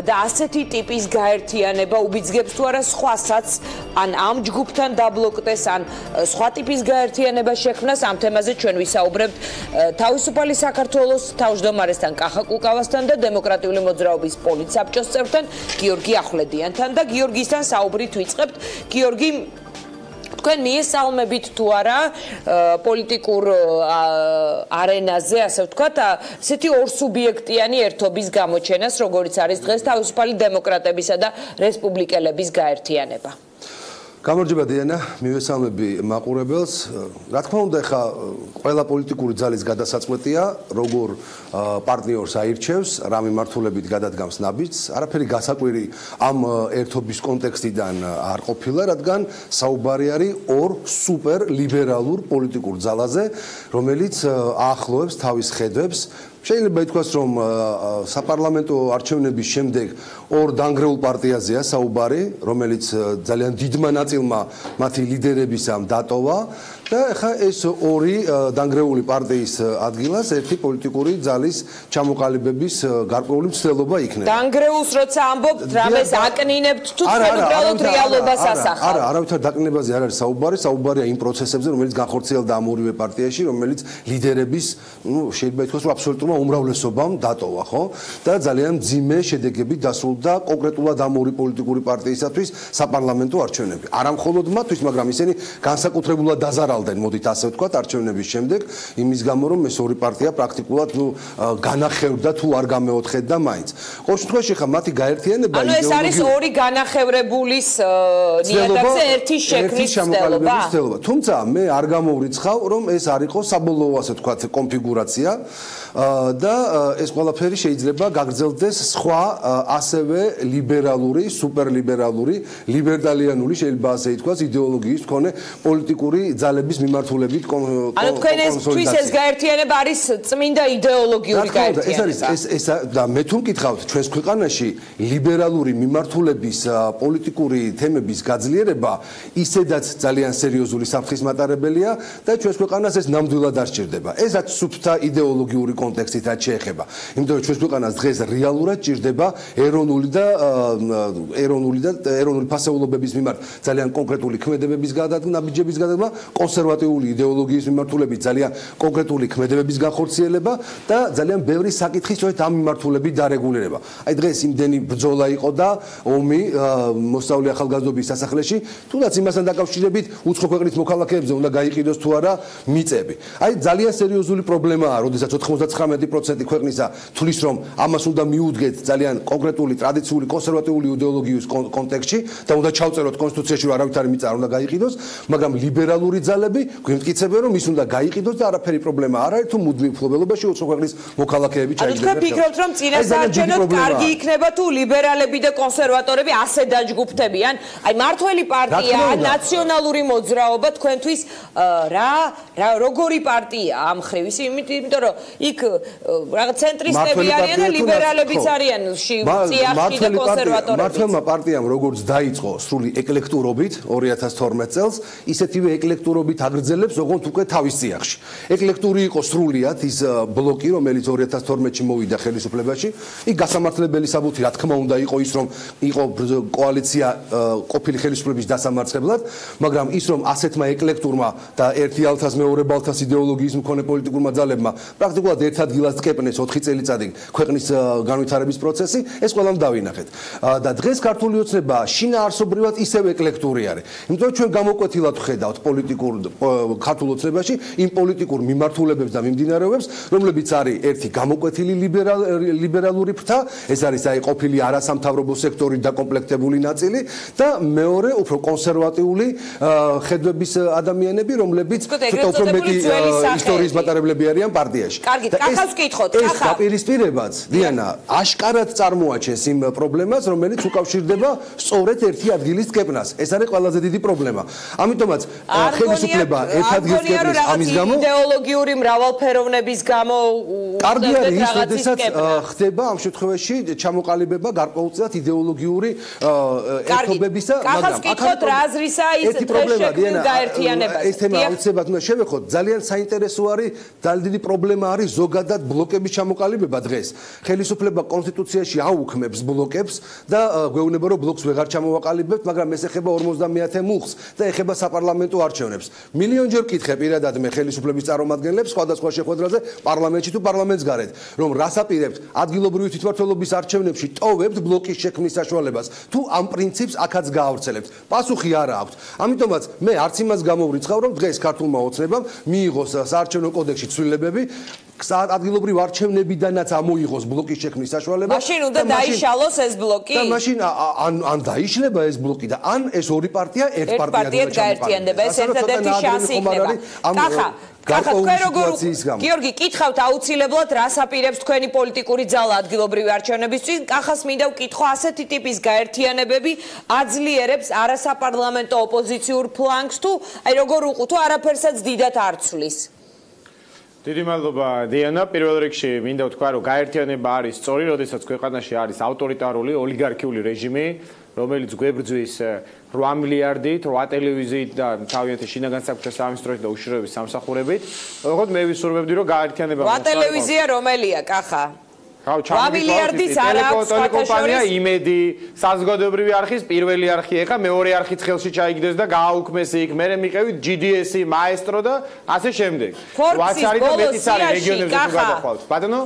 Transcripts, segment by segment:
და ასეთი ტიპის გაერთიანება უბიძგებს თუ არა სხვასაც ან ამ ჯგუფთან დაბლოკდეს ან სხვა ტიპის გაერთიანება შექმნას ამ თემაზე ჩვენ ვისაუბრებთ თავისუფალი საქართველოს თავმჯდომარესთან კახა კუკავასთან და დემოკრატიული მოძრაობის პოლიტსაბჭოს წევრთან გიორგი ახვლედიანთან და გიორგისთან საუბრით ვიწყებთ. გიორგი, თქვენ მიესალმებით თუ არა პოლიტიკურ არენაზე, ასე ვთქვათ, ესეთი ორსუბიექტიანი ერთობის გამოჩენას, როგორც არის დღეს თავისუფალი დემოკრატებისა და რესპუბლიკელების გაერთიანება? გამარჯობა დიანა, მივესალმები მაყურებელს. Რა თქმა უნდა, ხა ყველა პოლიტიკური ძალის გადასაწყვეტია, როგორ პარტნიორს აირჩევს, რა მიმართულებით გადადგამს ნაბიჯს. არაფერი გასაკვირი ამ ერთობის კონტექსტიდან არ ყოფილა, რადგან საუბარი არის ორ სუპერ ლიბერალურ პოლიტიკურ ძალაზე, რომელიც აახლოებს თავის ხედვებს. შეიძლება ითქვას, რომ საპარლამენტო არჩევნების შემდეგ ორ დანგრეულ პარტიაზეა საუბარი, რომელიც ძალიან დიდმა ნაწილმა მათი ლიდერებისამ დატოვა და ახლა ეს ორი დანგრეული პარტიის ადგილას ერთი პოლიტიკური ძალის ჩამოყალიბების გარკვეული მცდელობა იქნება. დანგრეულს როცა ამბობთ, რამეს აკნინებთ თუ თქვენ უბრალოდ რეალობას ასახავთ? არა, არავითარ დაკნინებაზე არ არის საუბარი, საუბარია იმ პროცესებზე, რომელიც განხორციელდა ამ ორივე პარტიაში, რომელიც ლიდერების, შეიძლება ითქვას, რომ აბსოლუტურმა უმრავლესობამ დატოვა, ხო? და ძალიან მძიმე შედეგები დასრულდა კონკრეტულად ამ ორი პოლიტიკური პარტიისათვის საპარლამენტო არჩევნები. არა მხოლოდ მათთვის, მაგრამ ისინი განსაკუთრებულად დაზარალდნენ, მოდით ასე ვთქვათ, არჩევნების შემდეგ, იმის გამო, რომ ეს ორი პარტია პრაქტიკულად განახევრდა თუ არ გამეოთხედდა მაინც. ყოველ შემთხვევაში ხა მათი გაერთიანება ეს არის ორი განახევრებულის ნიადაგზე ერთი შექმნის მცდელობა. თუმცა მე არ გამოვრიცხავ, რომ ეს არ იყოს საბოლოო, ასე ვთქვათ, კონფიგურაცია. და ეს ყველაფერი შეიძლება გაგრძელდეს სხვა ასევე ლიბერალური, სუპერლიბერალური, ლიბერტალიანული, შეიძლება ასე ითქვას, იდეოლოგიის მქონე პოლიტიკური ძალების მიმართულებით ანუ თქვენ ესთვის ეს გაერთიანება არის წმინდა იდეოლოგიური გაერთიანება. ეს და მე თუ მკითხავთ, ჩვენს ქვეყანაში ლიბერალური მიმართულების პოლიტიკური თემების გაძლიერება ისედაც ძალიან სერიოზული საფრთხის მატარებელია და ჩვენს ქვეყანას ეს ნამდვილად არ სჭირდება. ესაც სუფთა იდეოლოგიური კონტექსტითაც შეეხება. იმიტომ რომ ჩვენს ქვეყანას დღეს რეალურად ჭირდება ეროვნული ფასეულობების მიმართ ძალიან კონკრეტული ქმედებების გადადგმა, ნაბიჯების გადადგმა, კონსერვატიული იდეოლოგიის მიმართულებით ძალიან კონკრეტული ქმედებების განხორციელება და ძალიან ბევრი საკითხი სწორედ ამ მიმართულებით დარეგულირება. აი დღეს იმდენი ბრძოლა იყო და ომი მოსწავლე ახალგაზრდობის სასახლეში, თუნდაც იმასთან დაკავშირებით უცხო ქვეყნის მოქალაქეებზე უნდა გაიყიდოს თუ არა მიწები. აი ძალიან სერიოზული პრობლემაა, როდესაც 99% ქვეყნისა თulis რომ ამას უნდა მიუდგეთ ძალიან კონკრეტული ტრადიციული კონსერვატიული იდეოლოგიის კონტექსტში და უნდა ჩავწეროთ კონსტიტუციაში რომ არავითარი მიწა არ უნდა გაიყიდოს, მაგრამ ლიბერალური ძალები გვიმტკიცებენ რომ ის უნდა გაიყიდოს და არაფერი პრობლემა არ არის თუ მუდმივ მფლობელობაში უცხო ქვეყნის მოქალაქეები ჩაიგდებიან. ანუ თქვენ ფიქრობთ რომ წინასაარჩევნოდ კარგი იქნება თუ ლიბერალები და კონსერვატორები ასე დაჯგუფდებიან? აი მართველი პარტია, ნაციონალური მოძრაობა თქვენთვის როგორი პარტია ამ ხრივ? იმიტომ რომ იქ რაღაც ცენტრისტები არიან და ლიბერალებიც არიან წიაღში და კონსერვატორები. მართლმა პარტიამ როგორც დაიწყო სრული ეკლექტურობით 2012 წელს, ისეთივე ეკლექტურობით აგრძელებს ოღონდ უკვე თავის წიაღში. ეკლექტური იყო სრულიად ის ბლოკი, რომელიც 2012-ში მოვიდა ხელისუფლებაში. იქ გასამართლებელი საბუთი რა თქმა უნდა იყო ის, რომ იყო კოალიცია ყოფილი ხელისუფლების დასამარცხებლად, მაგრამ ის რომ ასეთმა ეკლექტურმა და ერთი ალთას მეორე ბალთას იდეოლოგიის მქონე პოლიტიკურმა ძალებმა პრაქტიკულად ერთ ადგილას წკეპნეს 4 წელიწადი ქვეყნის განვითარების პროცესი, ეს ყველამ დავინახეთ. და დღეს ქართული ოცნება შინაარსობრივად ისევ ეკლექტური არის. იმიტომ რომ ჩვენ გამოკვეთილად ვხედავთ პოლიტიკურ ქართულ ოცნებაში იმ პოლიტიკურ მიმართულებებს და მიმდინარეობებს, რომლებიც არის ერთი გამოკვეთილი ლიბერალური ფრთა, ეს არის აი ყოფილი არასამთავრობო სექტორის დაკომპლექტებული ნაწილი და მეორე უფრო კონსერვატიული ხედვების ადამიანები, რომლებიც უფრო მეტი ისტორიის მატარებლები არიან პარტიაში. კარგი, კახავს ვკითხოთ, ეს დაპირისპირებაც, დიანა, აშკარად წარმოაჩენს იმ პრობლემას, რომელიც უკავშირდება სწორედ ერთი ადგილის წკეპნას. ეს არის ყველაზე დიდი პრობლემა. ამიტომაც ხელისუფლების ხელისუფლება ერთად გეწევს ამის გამო იდეოლოგიური მრავალფეროვნების გამო კარგი არის ის, როდესაც ხდება ამ შემთხვევაში ჩამოყალიბება გარკვეულწილად იდეოლოგიური ერთობებისა, მაგრამ აქ რა აზრისაა ის დღესშექმნილ გაერთიანებას. ეს თემა აუცილებლად უნდა შევეხოთ. ძალიან საინტერესო არის, ძალიან დიდი პრობლემა არის ზოგადად ბლოკების ჩამოყალიბება დღეს. ხელისუფლება კონსტიტუციაში აუქმებს ბლოკებს და გვეუბნება რომ ბლოკს ვეღარ ჩამოვაყალიბებთ, მაგრამ ეს ეხება 50-ე მუხლს და ეხება საპარლამენტო არჩევნებს. მილიონჯერ ვკითხე პირადად მე ხელისუფლების წარმომადგენლებს სხვადასხვა შეხვედრაზე პარლამენტში თუ პარლამენტს გარეთ, რომ რას აპირებთ ადგილობრივი თვითმმართველობის არჩევნებში ტოვებთ ბლოკის შექმნის საშუალებას თუ ამ პრინციპს აქაც გაავრცელებთ. პასუხი არა აქვს. ამიტომაც მე არც იმას გამოვრიცხავ, რომ დღეს ქართულმა ოცნებამ მიიღოს საარჩევნო კოდექსში ცვლილებები ადგილობრივ არჩევნებიდანაც ამოიღოს ბლოკის შექმნის საშუალება. მაშინ უნდა დაიშალოს ეს ბლოკი. და მაშინ ან დაიშლება ეს ბლოკი და ან ეს ორი პარტია ერთ პარტიად გაერთიანდება. ეს ერთადერთი შანსი იქნება. კახა თქვენ როგორ გიორგი კითხავთ აუცილებლად რას აპირებს თქვენი პოლიტიკური ძალა ადგილობრივი არჩევნებისთვის. კახას მინდა ვკითხო ასეთი ტიპის გაერთიანებები აძლიერებს არასაპარლამენტო ოპოზიციურ ფლანგს თუ აი როგორ უყუთო არაფერსაც დიდად არ ცვლის. დიდი მადლობა დიანა. პირველ რიგში მინდა ვთქვა, რომ გაერთიანება არის სწორი, როდესაც ქვეყანაში არის ავტორიტარული ოლიგარქიული რეჟიმი, რომელიც გვებრძვის 8 მილიარდით, 8 ტელევიზიით და თავიანთი შინაგან საქმეთა სამინისტროით და უშიშროების სამსახურებით. ოღონდ მე ვისურვებდი, რომ გაერთიანება 8 ტელევიზია რომელია, კახა? 8 მილიარდის არა აქვს კომპანია იმედი, საზოგადოებრივი არხის პირველი არხი ეხა მეორე არხიც ხელში ჩაიგდეს და გააუქმეს იქ. მე მიყევით GDS-ი, მაესტრო და ასე შემდეგ.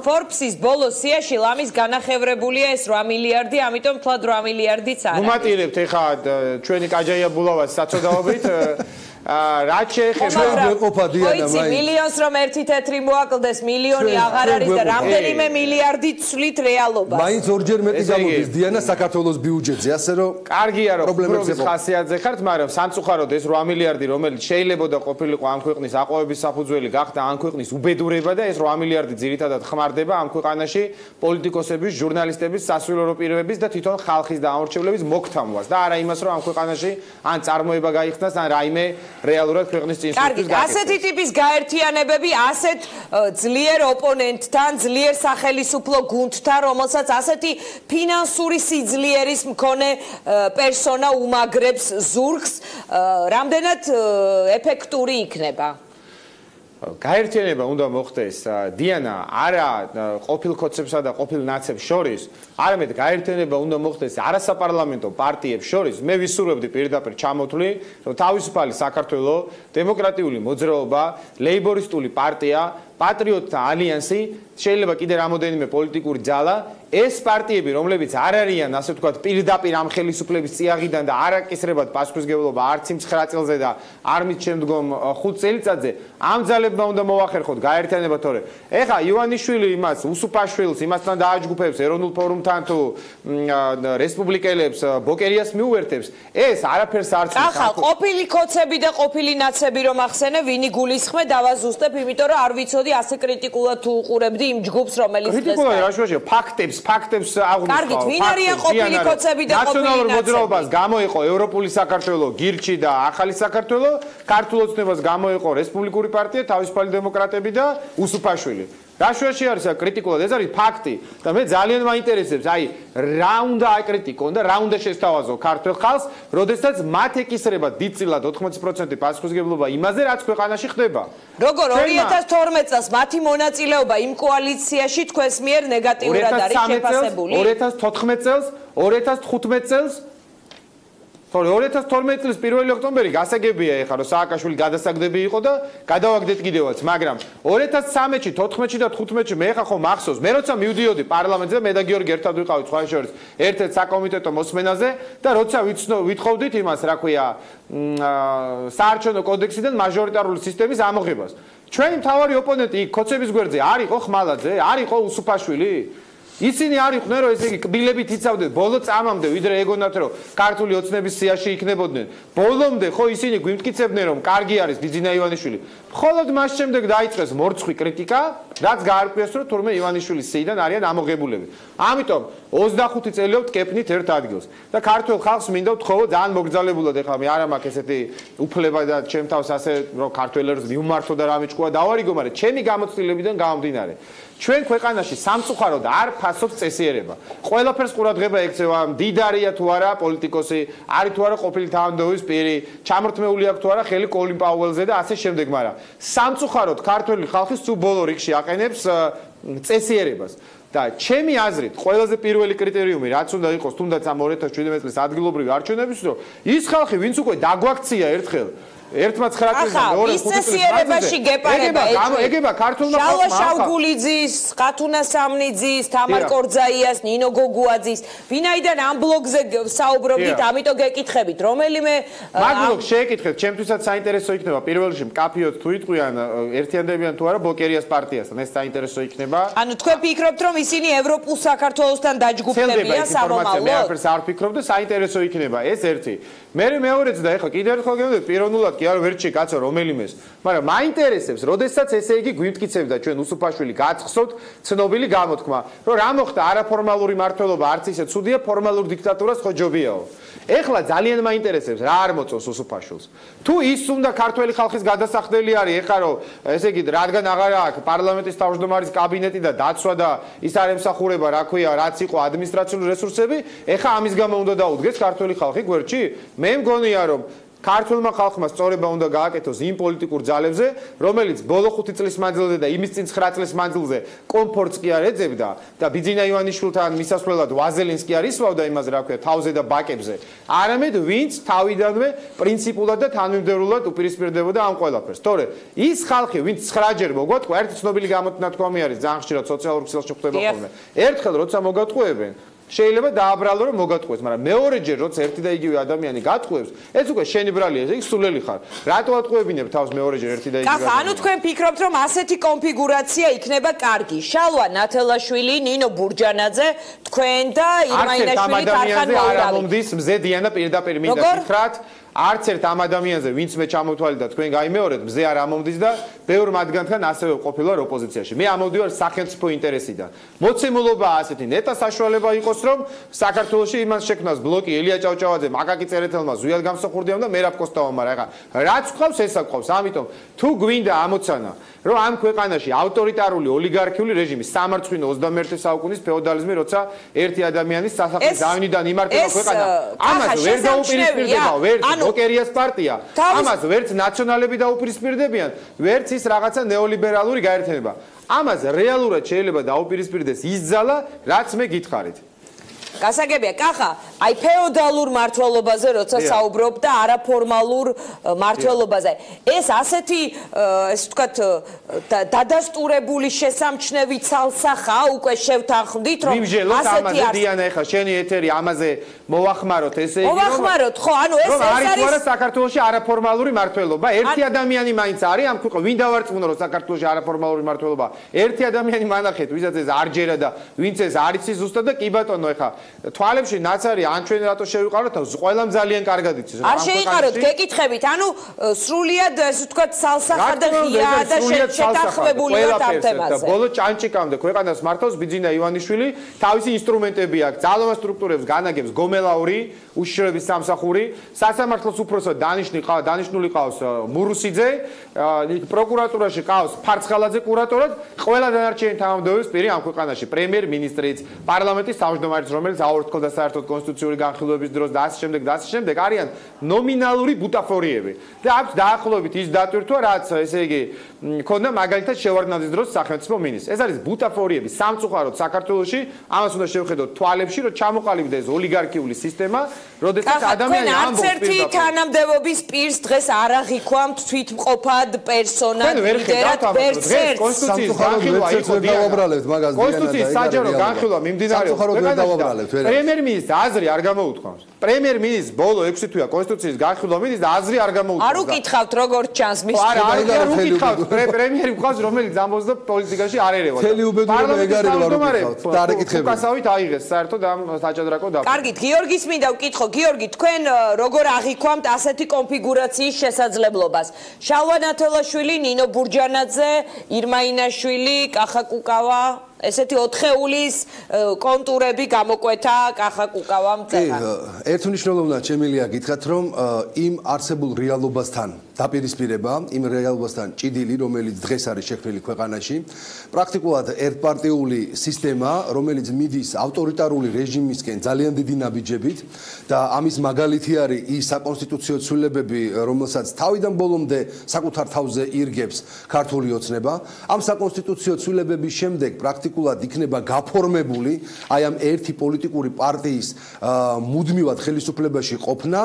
Forbes-ის ბოლო სიაში ლამის განახევრებულია ეს 8 მილიარდი, ამიტომ თლად 8 მილიარდიც არა. ვუმატირებთ ეხა ჩვენი კაჯაია ბულავას საწოდაობით რაც შეეხება ყოფა დიანა მაინც მილიონს რომ ერთი თეთრი მოაკლდეს მილიონი აღარ არის და რამდენიმე მილიარდი ცვლით რეალობას მაინც ორჯერ მეტი გამოდის დიანა საქართველოს ბიუჯეტზე ასე რომ კარგია რომ პრობლემების ხასიათზე ხართ მაგრამ სამწუხაროდ ეს 8 მილიარდი რომელიც შეიძლება და ყოფილიყო ამ ქვეყნის აყვავების საფუძველი გახდა ამ ქვეყნის უბედურება და ეს 8 მილიარდი ძირითადად ხმარდება ამ ქვეყანაში პოლიტიკოსების ჟურნალისტების სასულიერო პირობების და თვითონ ხალხის დაამორჩილებლების მოგთამვას და არა იმას რომ ამ ქვეყანაში ან წარმოება გაიხსნას ან რაიმე რეალურად ქვეყნის წინსვლის გაკეთებას. კარგი, ასეთი ტიპის გაერთიანებები ასეთ ძლიერ ოპონენტთან, ძლიერ სახელისუფლო გუნდთან, რომელსაც ასეთი ფინანსური სიძლიერის მქონე პერსონა უმაგრებს ზურგს, რამდენად ეფექტური იქნება? გაერთიანება უნდა მოხდეს დიანა არა ყოფილ კოცებსა და ყოფილ ნაცებს შორის, არამედ გაერთიანება უნდა მოხდეს არასაპარლამენტო პარტიებს შორის. მე ვისურვებდი პირდაპირ ჩამოთვლი, რომ თავისუფალი საქართველო, დემოკრატიული მოძრაობა, ლეიბორისტული პარტია, პატრიოტთა ალიანსი, შეიძლება კიდე რამოდენიმე პოლიტიკური ძალა, ეს პარტიები, რომლებიც არ არიან, ასე ვთქვათ, პირდაპირ ამ ხელისუფლების წიაღიდან და არ აკისრებათ პასუხისმგებლობა არც იმ 9 წელზე და არ მით შემდგომ 5 წელიწადზე, ამ ძალებმა უნდა მოახერხოთ გაერთიანება, თორე ეხა ივანიშვილი იმას, უსუფაშვილს იმასთან დააჯგუფებს ეროვნულ ფორუმთან თუ რესპუბლიკელებს, ბოკერიას მიუერთებს, ეს არაფერს არ ცდილობს. ახლა ყოფილი კოცები და ყოფილი ნაცები რომ ახსენე, ვინი გულისხმე დავაზუსტებ, იმიტომ რომ არ ვიცოდი ასე კრიტიკულად თუ უყურებდი იმ ჯგუფს, რომელიც კრიტიკულად რა შეშია, ფაქტებს აღნიშნავ. კარგით, ვინ არიან ყოფილი კოცები და ყოფილი ნაცები? ნაციონალურ მოძრაობას გამოიყო ევროპული საქართველო, გირჩი და ახალი საქართველო, ქართულ ოცნებას გამოიყო რესპუბლიკური პარტია, თავისუფალი დემოკრატები და უსუფაშვილი. რა შეშია არის კრიტიკულად, ეს არის ფაქტი და მე ძალიან მაინტერესებს, აი რა უნდა აკრიტიკონ და რა უნდა შესთავაზო ქართულ ხალხს, როდესაც მათ ეკისრება დიდწილად 80% პასუხისმგებლობა იმაზე, რაც ქვეყანაში ხდება. როგორ 2012 წელს მათი მონაწილეობა იმ კოალიციაში თქვენს მიერ ნეგატიურად არის შეფასებული? 2014 წელს, 2015 წელს 2012 წლის 1 ოქტომბერი გასაგებია ეხლა რომ სააკაშვილი გადასაგდები იყო და გადავაგდეთ კიდევაც, მაგრამ 2013-ში, 14-ში და 15-ში მე ხა ხომ მახსოვს, მე როცა მივდიოდი პარლამენტზე, მე და გიორგი ერთად ვიყავით სხვა შორის ერთ-ერთ საკომიტეტო მოსმენაზე და როცა ვითხოვდით იმას, რა ქვია, საარჩევნო კოდექსიდან მაჟორიტარული სისტემის ამოღებას. ჩვენი მთავარი ოპონენტი იქ კოცების გვერდზე არ იყო ხმალაძე, არ იყო უსუფაშვილი? ისინი არ იყვნენ რომ ესე იგი კბილებით იცავდნენ ბოლო წამამდე ვიდრე ეგონათ რომ ქართული ოცნების სიაში იქნებოდნენ ბოლომდე ხო ისინი გვიმტკიცებდნენ რომ კარგი არის ბიძინა ივანიშვილი მხოლოდ მას შემდეგ დაიწყეს მორცხვი კრიტიკა, რაც გაარკვიეს, რომ თურმე ივანიშვილის სიიდან არიან ამოღებულები. ამიტომ 25 წელი ვტკეფნით ერთ ადგილს. და ქართულ ხალხს მინდა ვთხოვო ძალიან მოგრძალებულად, ეხლა მე არა მაქვს ესეთი უფლება და ჩემ თავს ასე რომ ქართველებს მივმართო და რამე ჭკუა დავარიგო, მაგრამ ჩემი გამოცდილებიდან გამომდინარე. ჩვენ ქვეყანაში სამწუხაროდ არ ფასობს წესიერება. ყველაფერს ყურადღება ექცევა, მდიდარია თუ არა პოლიტიკოსი, არის თუ არა ყოფილი თავმჯდომარის პირი, ჩამორთმეული აქვს თუ არა ხელი კოლინ პაუელზე და ასე შემდეგ, მაგრამ სამწუხაროდ ქართველი ხალხი სულ ბოლო რიგში აყენებს წესიერებას. და ჩემი აზრით, ყველაზე პირველი კრიტერიუმი, რაც უნდა იყოს თუნდაც ამ 2017 წლის ადგილობრივი არჩევნების, რომ ის ხალხი, ვინც უკვე დაგვაქცია ერთხელ ერთმა 9 წელს და მეორე 5 წელს წესიერებაში გეპარება ეგება ქართულმა ხალხმა შალვა-შავგულიძის, ხათუნა სამნიძის, თამარ კორძაიას, ნინო გოგუაძის, ვინაიდან ამ ბლოგზე საუბრობდით, ამიტომ გეკითხებით, რომელიმე მაგ ბლოგს შეეკითხეთ, ჩემთვისაც საინტერესო იქნება, პირველ რიგში მკაფიოდ თუ იტყვიან ერთიანდებიან თუ არა ბლოკერიას პარტიასთან, ეს საინტერესო იქნება. ანუ თქვენ ფიქრობთ, რომ ისინი ევროპულ საქართველოსთან დაჯგუფდებიან სამომავლოდ? მე არაფერს არ ვფიქრობ და საინტერესო იქნება, ეს ერთი. მე მეორეც და ეხლა კიდევ ერთხელ გეუბნები, პიროვნულად კი არ ვერჩი კაცო რომელიმეს, მაგრამ მაინტერესებს, როდესაც ესე იგი გვიმტკიცებდა ჩვენ უსუფაშვილი გაცხსოთ ცნობილი გამოთქმა, რომ რა მოხდა არაფორმალური მმართველობა არც ისე ცუდია, ფორმალურ დიქტატურას ხო ჯობიაო. ეხლა ძალიან მაინტერესებს რა არ მოწონს უსუფაშვილს. თუ ის უნდა ქართველი ხალხის გადასახდელი არის, ეხლა რომ ესე იგი რადგან აღარ აქვს პარლამენტის თავმჯდომარის კაბინეტი და დაცვა და ის არ ემსახურება, რა ქვია, რაც იყო ადმინისტრაციული რესურსები, ეხლა ამის გამო უნდა დაუდგეს ქართველი ხალხი გვერდში? მე მგონია რომ ქართულმა ხალხმა სწორება უნდა გააკეთოს იმ პოლიტიკურ ძალებზე, რომელიც ბოლო 5 წლის მანძილზე და იმის წინ 9 წლის მანძილზე კომფორტს კი არ ეძებდა და ბიძინა ივანიშვილთან მისასვლელად ვაზელინს კი არ ისვავდა იმაზე, რა ქვია, თავზე და ბაკებზე. არამედ ვინც თავიდანვე პრინციპულად და თანმიმდევრულად უპირისპირდებოდა ამ ყველაფერს. თორე ის ხალხი, ვინც 9-ჯერ მოგვატყვა, ერთი ცნობილი გამონათქვამი არის, ძალიან ხშირად სოციალურ ქსელში ხდება ხოლმე. ერთხელ როცა მოგატყუებენ შეიძლება დააბრალო რომ მოგატყუეს, მაგრამ მეორეჯერ როცა ერთი და იგივე ადამიანი გატყუებს, ეს უკვე შენი ბრალია, ეს სულელი ხარ. რატო ატყუებინებ თავს მეორეჯერ ერთი და იგივე ადამიანს? ანუ თქვენ ფიქრობთ რომ ასეთი კონფიგურაცია იქნება კარგი. შალვა ნათელაშვილი, ნინო ბურჯანაძე, თქვენ და ირმაინაშვილი თარხან მოურავი. არ მომდის მზე დიანა პირდაპირ მინდა გითხრათ. არც ერთ ამ ადამიანზე, ვინც მე ჩამოთვალე და თქვენ გაიმეორეთ, მზე არ ამომდის და ბევრ მათგანთან ასევე ყოფილა ოპოზიციაში. მე ამოვდივარ სახელმწიფო ინტერესიდან. მოცემულობა ასეთი ნეტა საშუალება იყოს, რომ საქართველოში იმას შექმნას ბლოკი ელია ჭავჭავაძე, მაკაკი წერეთელმა, ზუიად გამსახურდიამ და მერაბ კოსტავამ, მაგრამ ეხა რაც ყავს, ესა ყავს. ამიტომ თუ გვინდა ამოცანა, რომ ამ ქვეყანაში ავტორიტარული ოლიგარქიული რეჟიმი, სამარცხვინო 21 საუკუნის ფეოდალიზმი, როცა ერთი ადამიანის სასახლის დავნიდან იმართება ქვეყანა, ამას ვერ დაუპირისპირდება, ვერ ბლოკერიას პარტია. ამას ვერც ნაციონალები დაუპირისპირდებიან, ვერც ის რაღაცა ნეოლიბერალური გაერთიანება. ამას რეალურად შეიძლება დაუპირისპირდეს ის ძალა, რაც მე გითხარით. გასაგებია, კახა, აი ფეოდალურ მართლობაზე როცა საუბრობ და არაფორმალურ მართლობაზე. ეს ასეთი, ესე ვთქვათ, დადასტურებული შესამჩნევი ცალსახა უკვე შევთანხმდით, რომ ასეთი არის. დიანა, ეხლა შენი ეთერი ამაზე მოვახმაროთ, ესე იგი რომ მოვახმაროთ, ხო, ანუ ეს არის თუ არა საქართველოში არაფორმალური მართლობა. ერთი ადამიანი მაინც არის ამ ქვეყანაში, ვინ დავარწმუნო რომ საქართველოში არაფორმალური მართლობა. ერთი ადამიანი მანახეთ, ვისაც ეს არ ჯერა და ვინც ეს არ იცის ზუსტად და კი ბატონო, ეხლა თვალებში ნაცარი ან ჩვენ რატო შევიყაროთ, ყველამ ძალიან კარგად იცის. არ შეიყაროთ, გეკითხებით, ანუ სრულიად ესე ვთქვათ, სალსახა და ღია და შეთანხმებული ვართ ამ თემაზე. ბოლო ჭანჭიკამდე ქვეყანას მართავს ბიძინა ივანიშვილი, თავისი ინსტრუმენტები აქვს, ძალოვან სტრუქტურებს განაგებს გომელაური, უშიშროების სამსახური, სასამართლოს უფროსად დანიშნული ყავს მურუსიძე, პროკურატურაში ყავს ფარცხალაძე კურატორად, ყველა დანარჩენი თანამდებობის პირი ამ ქვეყანაში, პრემიერ-მინისტრიც, პარლამენტის თავმჯდომარეც, რომელიც აორთქლდა საერთოდ კონსტიტუციური განხილვების დროს და ასე შემდეგ, არიან ნომინალური ბუტაფორიები. და აქვს დაახლოებით ის დატვირთვა, რაც ესე იგი ქონდა მაგალითად შევარდნაძის დროს სახელმწიფო მინისტრს. ეს არის ბუტაფორიები სამწუხაროდ საქართველოში, ამას უნდა შევხედოთ თვალებში, რომ ჩამოყალიბდა ეს ოლიგარქიული სისტემა, როდესაც ადამიანი ამბობს არც ერთი თანამდებობის პირს დღეს არ აღიქვამთ თვითმყოფად პერსონად ლიდერად ვერც ერთ კონსტიტუციის განხილვა იყო დავაბრალებთ მაგას კონსტიტუციის საჯარო განხილვა მიმდინარეობს პრემიერ-მინისტრის აზრით პრემიერი არ გამოუთქვამს. პრემიერ-მინისტრს ბოლო 6 თვეა კონსტიტუციის გახილვა მიდის და აზრი არ გამოუთქვამს. არ უკითხავთ როგორც ჩანს მის არ უკითხავთ. პრემიერი მყავს რომელიც ამბობს და პოლიტიკაში არ ერევა. უკასავით აიღეს საერთოდ ამ საჭადრაკო და. კარგით, გიორგის მინდა ვკითხო, გიორგი, თქვენ როგორ აღიქვამთ ასეთი კონფიგურაციის შესაძლებლობას? შალვა ნათელაშვილი, ნინო ბურჯანაძე, ირმა ინაშვილი, კახა კუკავა ესეთი 4 ხეულის კონტურები გამოკვეთა კახა კუკავამ წერა. ერთმნიშვნელოვნად შემიძლია გითხრათ, რომ იმ არსებულ რეალობასთან დაპირისპირება, იმ რეალობასთან ჭიდილი, რომელიც დღეს არის შექმნილი ქვეყანაში, პრაქტიკულად ერთპარტიული სისტემა, რომელიც მიდის ავტორიტარული რეჟიმისკენ ძალიან დიდი ნაბიჯებით და ამის მაგალითი არის ის საკონსტიტუციო ცვლილებები, რომელსაც თავიდან ბოლომდე საკუთარ თავზე ირგებს ქართული ოცნება. ამ საკონსტიტუციო ცვლილებების შემდეგ პრაქტიკულად იქნება გაფორმებული აი ამ ერთი პოლიტიკური პარტიის მუდმივად ხელისუფლებაში ყოფნა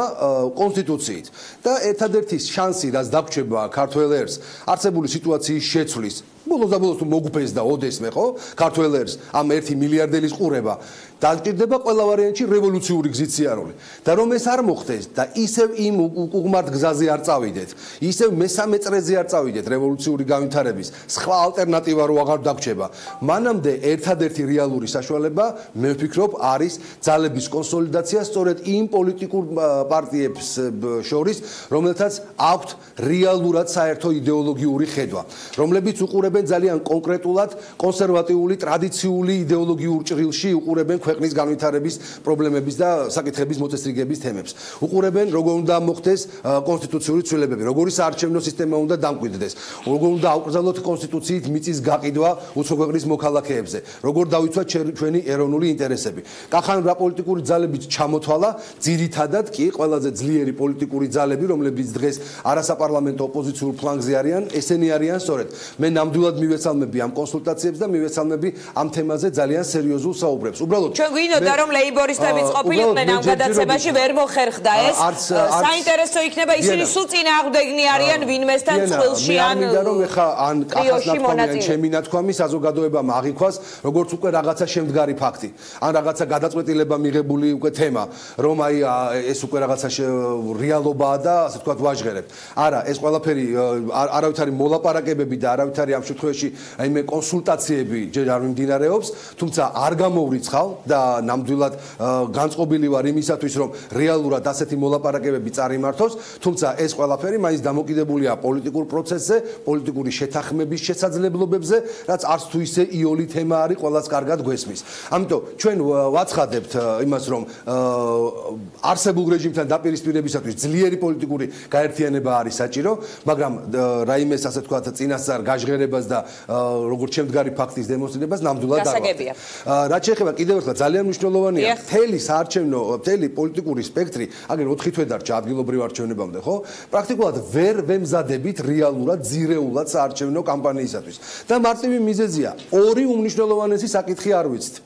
კონსტიტუციით და ერთადერთი შანსი რაც დაგვრჩება ქართველ ერს არსებული სიტუაციის შეცვლის ბოლოს თუ მოგფეს და ოდესმე ხო ქართველ ერს ამ 1 მილიარდელის ყურება დაჭირდება ყველა ვარიანტში რევოლუციური გზით სიარული და რომ ეს არ მოხდეს და ისევ იმ უღმართ გზაზე არ წავიდეთ ისევ მესამე წრეზე არ წავიდეთ რევოლუციური განვითარების სხვა ალტერნატივა რო აღარ დაგვრჩება მანამდე ერთადერთი რეალური საშუალება მე ვფიქრობ არის ძალების კონსოლიდაცია სწორედ იმ პოლიტიკურ პარტიებს შორის რომელთაც აქვთ რეალურად საერთო იდეოლოგიური ხედვა რომლებიც უყურებენ ძალიან კონკრეტულად კონსერვატიული ტრადიციული იდეოლოგიურ ჭრილში უყურებენ ქვეყნის განვითარების პრობლემების და საკითხების მოწესრიგების თემებს. უყურებენ როგორ უნდა მოხდეს კონსტიტუციური ცვლილებები, როგორი საარჩევნო სისტემა უნდა დამკვიდრდეს, როგორ უნდა აუკრძალოთ კონსტიტუციით მიწის გაყიდვა უცხო ქვეყნის მოქალაქეებზე, როგორ დავიცვათ ჩვენი ეროვნული ინტერესები. კახან რა პოლიტიკური ძალებით ჩამოთვალა, ძირითადად კი ყველაზე ძლიერი პოლიტიკური ძალები, რომლებიც დღეს არასაპარლამენტო ოპოზიციურ ფლანგზე არიან, ესენი არიან სწორედ. მე ნამდვილად მივესალმები ამ კონსულტაციებს და მივესალმები ამ თემაზე ძალიან სერიოზულ საუბრებს. უბრალოდ ჩვენ გვინდოდა რომ ლეიბორისტებიც ყოფილიყვნენ ამ გადაცემაში ვერ მოხერხდა ეს საინტერესო იქნება ისინი სულ წინააღმდეგნი არიან ვინმესთან წყვილში ან მინდა რომ ეხა ან კახას ნათქვამი ან ჩემი ნათქვამი საზოგადოებამ აღიქვას როგორც უკვე რაღაცა შემდგარი ფაქტი ან რაღაცა გადაწყვეტილება მიღებული უკვე თემა რომ აი ეს უკვე რაღაცა რეალობაა და ასე თქვა ვაჟღერებ არა ეს ყველაფერი არავითარი მოლაპარაკებები და არავითარი ამ შემთხვევაში აი მე კონსულტაციები ჯერ არ მიმდინარეობს თუმცა არ გამოვრიცხავ და ნამდვილად განწყობილი ვარ იმისათვის რომ რეალურად ასეთი მოლაპარაკებები წარიმართოს თუმცა ეს ყველაფერი მაინც დამოკიდებულია პოლიტიკურ პროცესზე პოლიტიკური შეთანხმების შესაძლებლობებზე რაც არც თუ ისე იოლი თემა არის ყველას კარგად გვესმის ამიტომ ჩვენ ვაცხადებთ იმას რომ არსებულ რეჟიმთან დაპირისპირებისათვის ძლიერი პოლიტიკური გაერთიანება არის საჭირო მაგრამ რაიმეს ასე თქვა წინასწარ გაჟღერებას და როგორც შემდგარი ფაქტის დემონსტრირებას ნამდვილად არ ვარ რაც შეეხება კიდევ ერთხელ ძალიან მნიშვნელოვანია მთელი საარჩევნო მთელი პოლიტიკური სპექტრი აგერ 4 თვე დარჩა ადგილობრივ არჩევნებამდე ხო პრაქტიკულად ვერ ვემზადებით რეალურად ძირეულად საარჩევნო კამპანიისათვის და მარტივი მიზეზია ორი უმნიშვნელოვანესი საკითხი არ ვიცით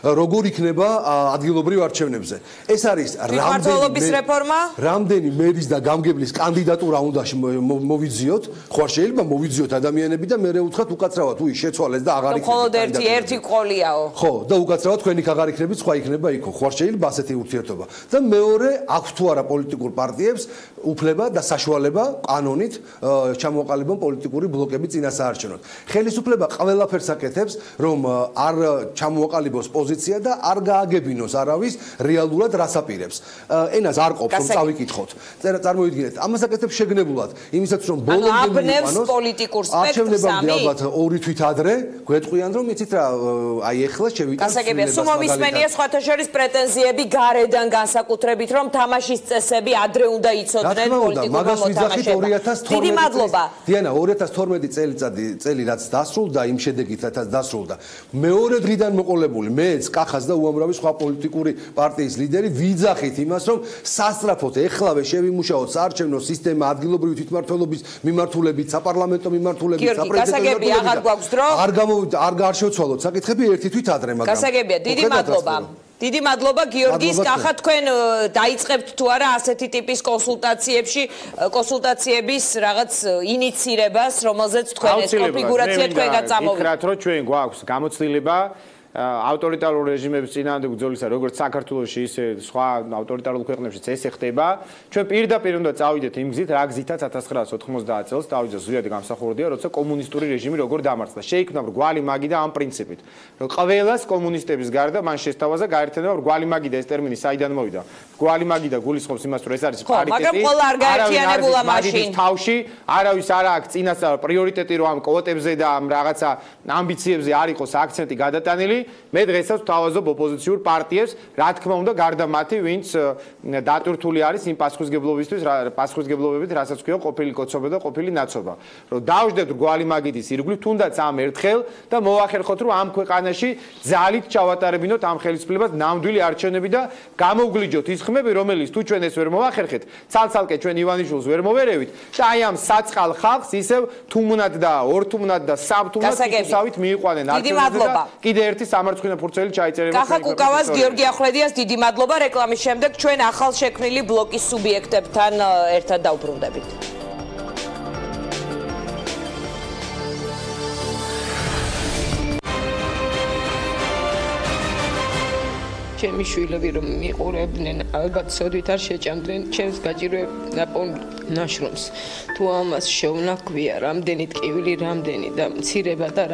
როგორ იქნება ადგილობრივ არჩევნებზე ეს არის რამდენი მერის და გამგებლის კანდიდატურა უნდა მოვიძიოთ ხო არ შეიძლება მოვიძიოთ ადამიანები და მე უთხრათ უკაცრავად უი შეცვალეს და აღარ იქნება მხოლოდ ერთი ყოლიაო ხო და უკაცრავად თქვენ იქ აღარ იქნებით სხვა იქნება იქო ხო არ შეიძლება ასეთი ურთიერთობა და მეორე აქვს თუ არა პოლიტიკურ პარტიებს უფლება და საშუალება კანონით ჩამოყალიბონ პოლიტიკური ბლოკები წინასაარჩევნოდ ხელისუფლება ყველაფერს აკეთებს რომ არ ჩამოყალიბოს პოზიცია და არ გააგებინოს არავის რეალურად რას აპირებს. ენას არ ყოფს რომ წავიკითხოთ. წარმოიდგინეთ, ამას აკეთებს შეგნებულად, იმისაც რომ ბოლომდე მიყვანოს პოლიტიკურ სპექტრს ამი ალბათ 2 თვით ადრე გვეტყვიან რომ იცით რა აი ეხლა შევიტანთ. გასაგებია, სულ მომისმენია სხვათა შორის პრეტენზიები გარედან განსაკუთრებით რომ თამაშის წესები ადრე უნდა იცოდნენ პოლიტიკურ მოთამაშეებს. დიდი მადლობა. დიანა 2012 წელი რაც დასრულდა იმ შედეგით რაც დასრულდა. მეორე დღიდან მოყოლებული მე კახას და უამრავი სხვა პოლიტიკური პარტიის ლიდერი ვიძახით იმას რომ სასწრაფოდ ეხლავე შევიმუშაოთ საარჩევნო სისტემა ადგილობრივი თვითმმართველობის მიმართულებით საპარლამენტო მიმართულებით საპრეზიდენტო არ შევცვალოთ საკითხები ერთი თვით ადრე მაგრამ გასაგებია დიდი მადლობა გიორგის კახა თქვენ დაიწყებთ თუ არა ასეთი ტიპის კონსულტაციების რაღაც ინიცირებას რომელზეც თქვენ ეს კონფიგურაცია თქვენგან წამოვიდეთ ვიქრათ რომ ჩვენ გვაქვს გამოცდილება ავტორიტარულ რეჟიმების წინააღმდეგ ბრძოლისა, როგორც საქართველოში, ისე სხვა ავტორიტარულ ქვეყნებშიც ესე ხდება. ჩვენ პირდაპირ უნდა წავიდეთ იმ გზით, რა გზითაც 1990 წელს დავიწყო ზვიად გამსახურდია, როცა კომუნისტური რეჟიმი როგორ დამარცხდა. შეიქმნა რგვალი მაგი და ამ პრინციპით, რომ ყველას კომუნისტების გარდა მან შესთავაზა გაერთიანება. რგვალი მაგი და ეს ტერმინი საიდან მოვიდა? რგვალი მაგი და გულისხმობს იმას, რომ ეს არის პარიტეტი. მაგრამ ყველა არ გაერთიანებულა მაშინ. თავში არავის არ აქვს წინასწარ პრიორიტეტი, რომ ამ კვოტებზე და ამ რაღაცა ამბიციებზე არ იყოს აქცენტი გადატანილი. მე დღესაც ვთავაზობ ოპოზიციურ პარტიებს, რა თქმა უნდა, გარდა მათი, ვინც დატვირთული არის იმ პასუხისგებლობებით, რასაც ქვია ყოფილი კოცობა და ყოფილი ნაცობა. რომ დავждებთ რგვალი მაგიდის ირგვლივ, თუნდაც ამ ერთხელ და მოვახერხოთ, რომ ამ ქვეყანაში ძალით ჩავატარებინოთ ამ ხელისუფლებას ნამდვილი არჩევნები და გამოვგლიჯოთ ის ხმები, რომელიც თუ ჩვენ ეს ვერ მოვახერხეთ, ცალ-ცალკე ჩვენ ივანიშვილს ვერ მოვერევით და აი ამ საწყალ ხალხს ისევ თუმნად და ორთუმნად და სამთუმნად უსავით მიიყვანენ არჩევნებზე და კიდე ერთი სამარცხვინო ფურცელი ჩაიწერება. კახა კუკავას, გიორგი ახვლედიას დიდი მადლობა. რეკლამის შემდეგ ჩვენ ახალ შექმნილი ბლოკის სუბიექტებთან ერთად დავბრუნდებით. ჩემი შვილები რომ მიყურებდნენ, ალბათ სოდვით არ შეჭამდნენ ჩემს გაჭირვებ ნაშრომს. თუ ამას შევნა გვია, რამდენი ტკივილი, რამდენი და მცირება და